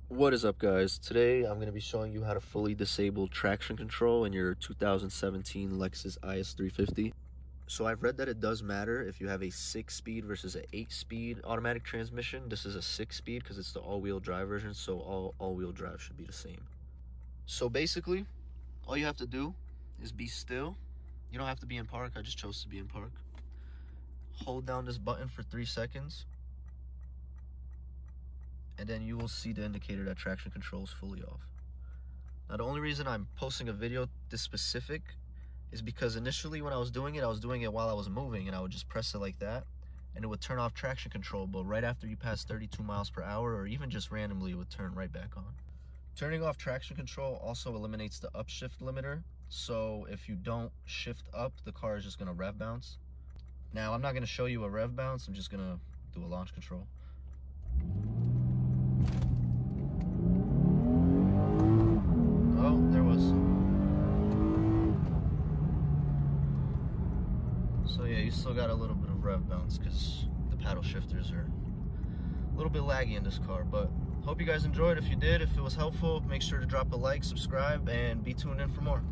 What is up, guys? Today I'm going to be showing you how to fully disable traction control in your 2017 Lexus IS350. So I've read that it does matter if you have a 6-speed versus an 8-speed automatic transmission. This is a 6-speed because it's the all-wheel drive version, so all-wheel drive should be the same. So basically, all you have to do is be still. You don't have to be in park. I just chose to be in park. Hold down this button for 3 seconds. And then you will see the indicator that traction control is fully off. Now, the only reason I'm posting a video this specific is because initially when I was doing it while I was moving, and I would just press it like that, and it would turn off traction control, but right after you pass 32 miles per hour, or even just randomly, it would turn right back on. Turning off traction control also eliminates the upshift limiter, so if you don't shift up, the car is just gonna rev bounce. Now, I'm not gonna show you a rev bounce, I'm just gonna do a launch control. Oh, there was. So yeah, you still got a little bit of rev bounce because the paddle shifters are a little bit laggy in this car. But hope you guys enjoyed. If you did, if it was helpful, make sure to drop a like, subscribe, and be tuned in for more.